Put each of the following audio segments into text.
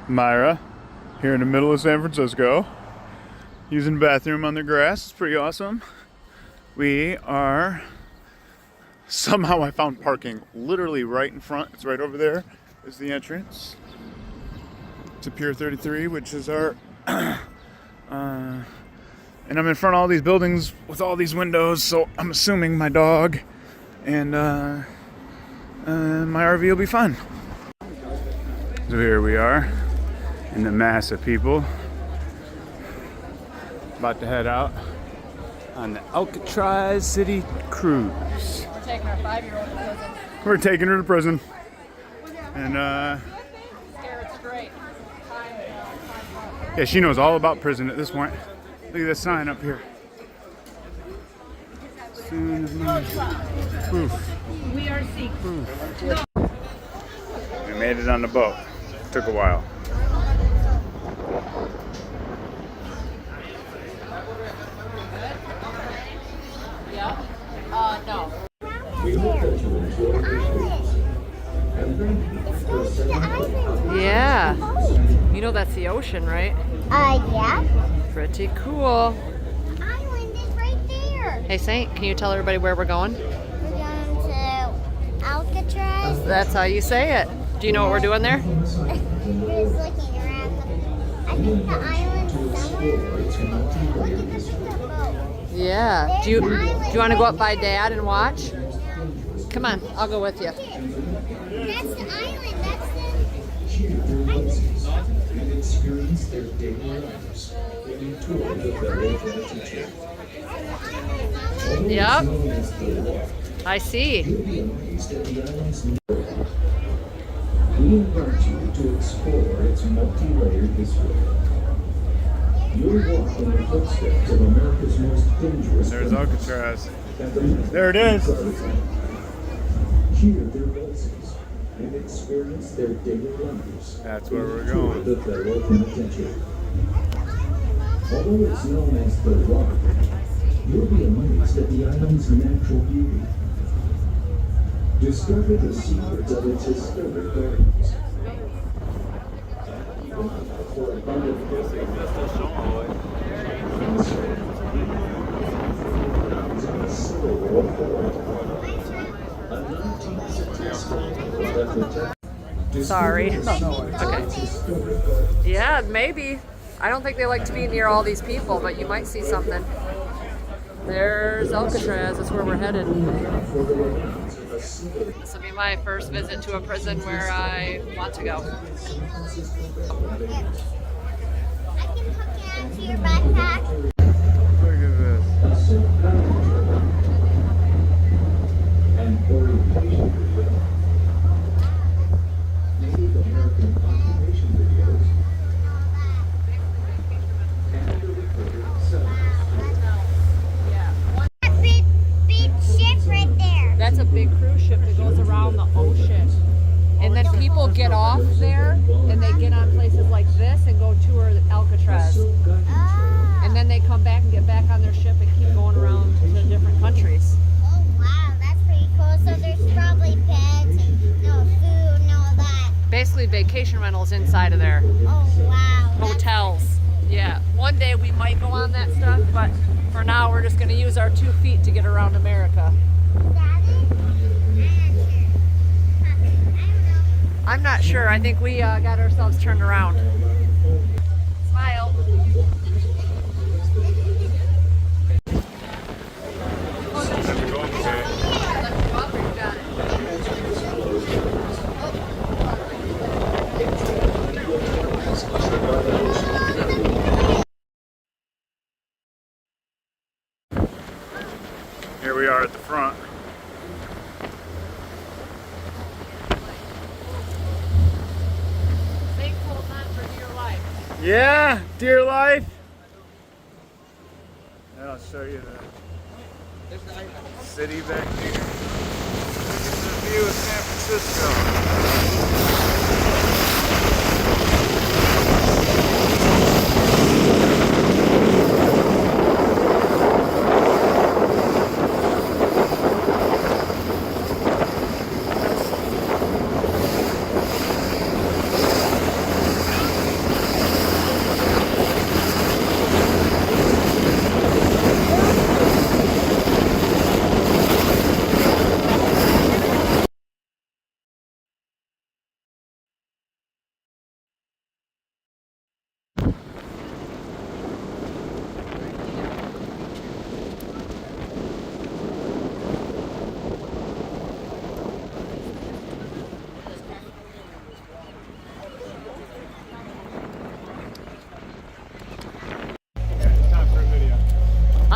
Myra here in the middle of San Francisco, using the bathroom on the grass. It's pretty awesome. We are, somehow I found parking literally right in front. It's right over there is the entrance to Pier 33, which is our, and I'm in front of all these buildings with all these windows, so I'm assuming my dog and my RV will be fun. So here we are in the mass of people, about to head out on the Alcatraz City Cruise. We're taking our 5-year-old to prison. We're taking her to prison. And Scare it straight. yeah, she knows all about prison at this point. Look at this sign up here. Soon as my proof. We are seeking. We made it on the boat. Took a while. Yeah? No. We hope that you enjoy the cruise. And thank you. Yeah. You know that's the ocean, right? Yeah. Pretty cool. The island is right there. Hey, Saint, can you tell everybody where we're going? We're going to Alcatraz. That's how you say it. Do you know what we're doing there? Just looking around. I think the island somewhere. Look at the boat. Yeah. Do you want to go up by Dad and watch? Come on, I'll go with you. That's the island. That's the And experience their daily lives when you tour the Ferry Adventure. Yep. Known as the Walk, I see. you'll be amazed at the island's we invite you to explore its multi-layered history. You'll walk in the footsteps of America's most dangerous There's criminals. Alcatraz. At the There it is. Hear their voices and experience their daily lives. That's where we're Tour going. the Federal Penitentiary. Although it's known as the Rock, you'll be amazed at the island's natural beauty. Discover the secrets of its historic gardens. For abundant Sorry. Okay. Yeah, maybe. I don't think they like to be near all these people, but you might see something. There's Alcatraz. That's where we're headed. This will be my first visit to a prison where I want to go. I can hook it onto your backpack. Look at this. and orientation video. Native American occupation videos. And the recorder itself. That big ship right there. That's a big cruise ship that goes around the ocean. And then people get off there and they get on places like this and go tour Alcatraz. And then they come back and get back on their ship and keep going around to different countries. Oh wow, that's pretty cool. So there's probably beds and no food and all that. Basically vacation rentals inside of there. Oh wow. Hotels. Yeah. One day we might go on that stuff, but for now we're just going to use our 2 feet to get around America. I'm not sure. I think we got ourselves turned around. Smile. Here we are at the front. Big full time for dear life. Yeah, dear life. And I'll show you the city back here. Look at the view of San Francisco.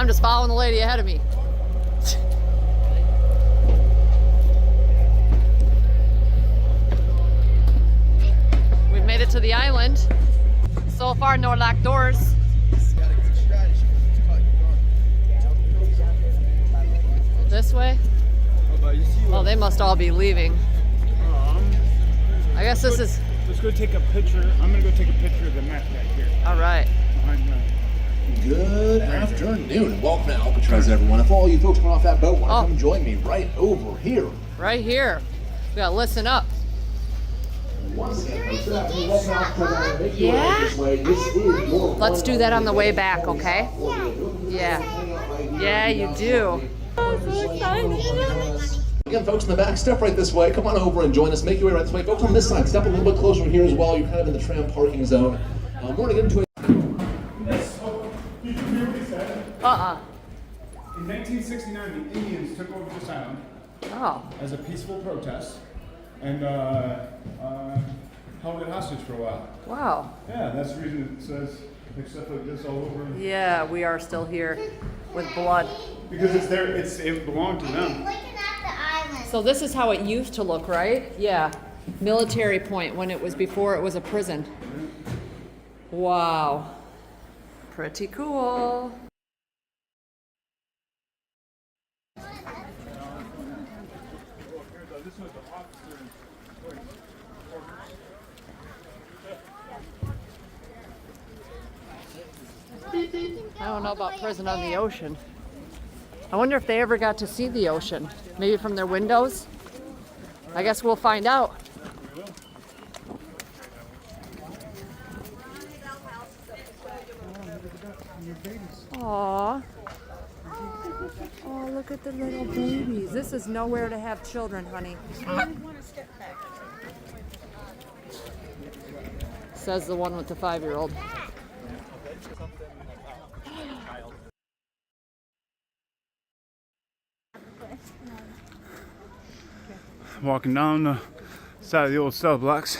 I'm just following the lady ahead of me. We've made it to the island. So far, no locked doors. This way? Oh, they must all be leaving. I guess this is... Let's go take a picture. I'm gonna go take a picture of the map back here. All right. Behind the... Good afternoon and welcome to Alcatraz, everyone. If all you folks coming off that boat want to come join me right over here. Right here. We gotta listen up. Once again, folks, good afternoon. Welcome to Alcatraz. Make your way Yeah? this way. This is your Let's do that on the way back, okay? Yeah. Yeah, you do. Again, folks in the back, step right this way. Come on over and join us. Make your way right this way. Folks on this side, step a little bit closer here as well. You're kind of in the tram parking zone. We're going to get into it. Did you hear what he said? In 1969, the Indians took over this island Oh. as a peaceful protest and held it hostage for a while. Wow. Yeah, that's the reason it says except like this all over. Yeah, we are still here with blood. Because it's there, it belonged to them. Looking at the island. So this is how it used to look, right? Yeah. Military point when it was before it was a prison. Wow. Pretty cool. I don't know about prison on the ocean. I wonder if they ever got to see the ocean. Maybe from their windows? I guess we'll find out. Aww. Oh, look at the little babies. This is nowhere to have children, honey. Says the one with the 5-year-old. Walking down the side of the old cell blocks.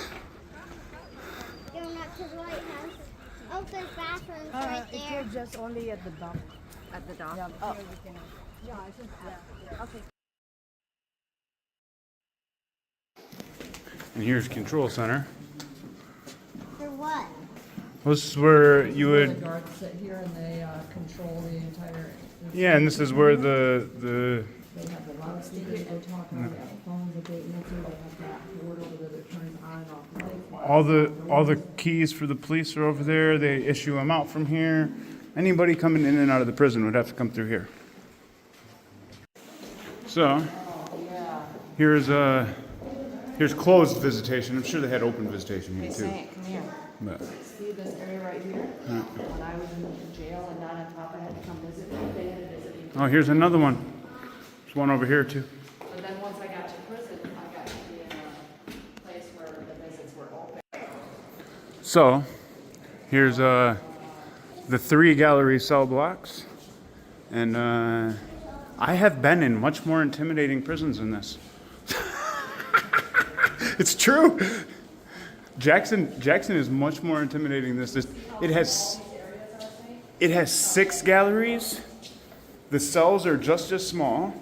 Going up to the lighthouse. Oh, there's bathrooms right there. It's just only at the dock. At the dock. Yeah, Oh. here we can. Yeah, I think. Yeah. Okay. And here's control center. For what? This is where you The would, guards sit here and they control the entire. yeah, and this is where the They have the loudspeakers, they talk on the phones that they answer, they have that board over there that turns on and off lights. all the keys for the police are over there. They issue them out from here. Anybody coming in and out of the prison would have to come through here. So, here's closed visitation. I'm sure they had open visitation here Hey, too. Saint, come here. But, See this area right here? When I was in jail and not on top, I had to come visit me. They had to visit me. oh, here's another one. There's one over here too. But then once I got to prison, I got to be in a place where the visits were open. So, here's the 3 gallery cell blocks, and I have been in much more intimidating prisons than this. It's true. Jackson is much more intimidating than this. It has 6 galleries. The cells are just as small.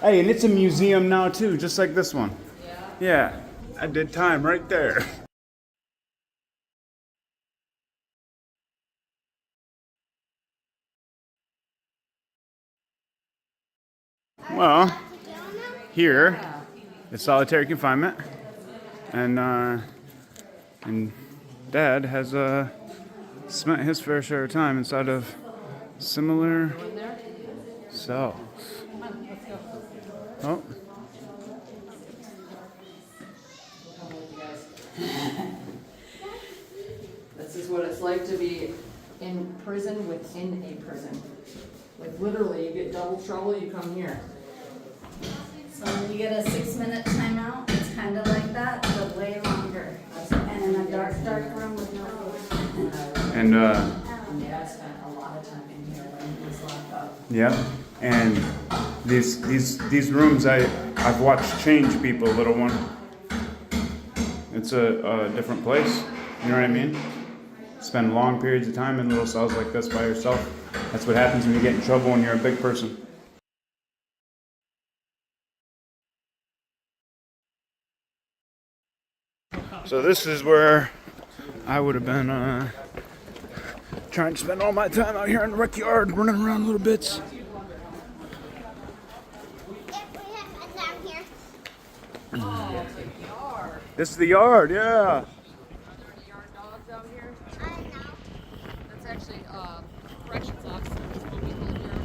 Hey, and it's a museum now too, just like this one. Yeah, I did time right there. Well, here is solitary confinement, and Dad has spent his fair share of time inside of similar cells. Oh. This is what it's like to be in prison within a prison. Like literally, you get double trouble, you come here. So when you get a 6-minute timeout, it's kind of like that, but way longer. And in a dark room with no food. And Dad spent a lot of time in here when he was locked up. yeah, and these rooms I've watched change people, little one. It's a different place. You know what I mean? spend long periods of time in little cells like this by yourself. That's what happens when you get in trouble when you're a big person. So this is where I would have been trying to spend all my time out here in the rec yard, running around little bits. If we have a down here. Oh, the yard. This is the yard, yeah. Are there any yard dogs out here? I don't know. That's actually corrections officers. What we call yard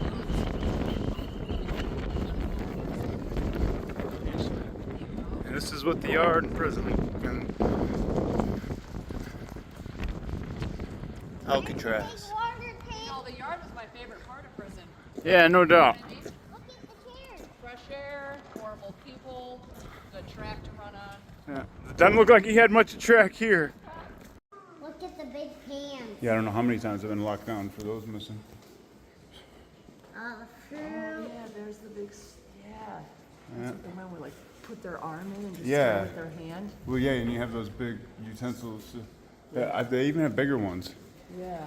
dogs. And this is what the yard in prison. And Alcatraz. Water tank. No, the yard was my favorite part of prison. Yeah, no doubt. Look at the chairs. Fresh air, horrible people, good track to run on. Yeah. It doesn't look like he had much track here. Look at the big pans. Yeah, I don't know how many times I've been locked down for those missing. Fruit. Yeah, there's the big, yeah. Yeah. The one where like put their arm in and just Yeah. with their hand. Well, yeah, and you have those big utensils. Yeah, they even have bigger ones. Yeah.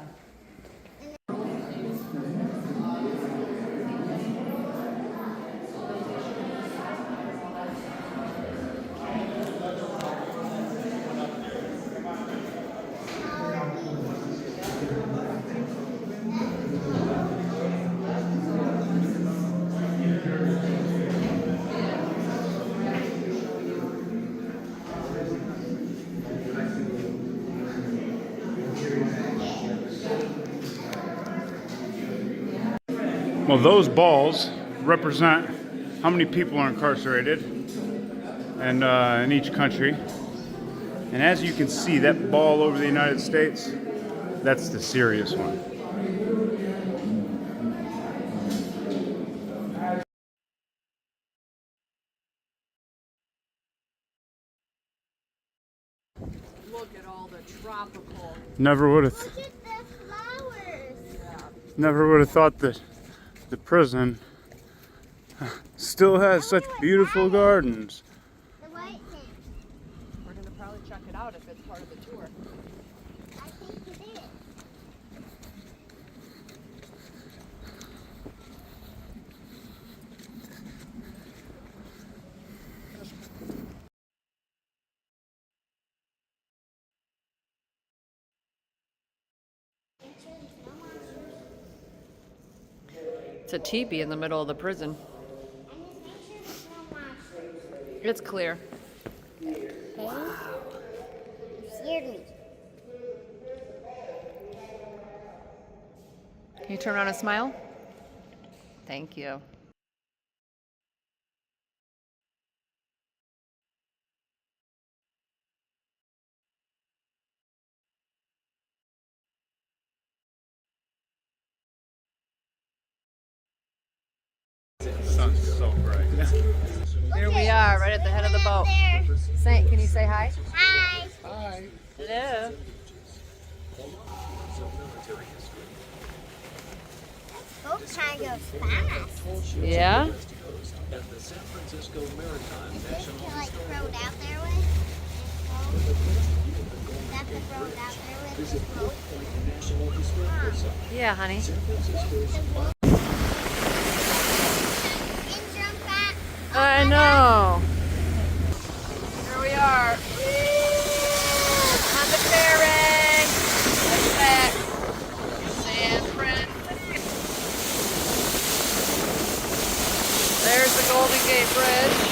Well, those balls represent how many people are incarcerated and in each country. And as you can see, that ball over the United States, that's the serious one. Look at all the tropical. Never would have, Look at the flowers. never would have thought that the prison still has such beautiful gardens. The white thing. We're gonna probably check it out if it's part of the tour. I think it is. It's a teepee in the middle of the prison. And just make sure there's no monsters. It's clear. Wow. You scared me. Can you turn around and smile? Thank you. Sun's so bright. Here we are, right at the head of the boat. There. Saint, can you say hi? Hi. Hello. Boat kind of fast. Yeah? Is this to like throw it out there with? Is that to throw it out there with this boat? Yeah, honey. Jump back. I know. Here we are. On the ferry. Look at that. San Francisco. There's the Golden Gate Bridge.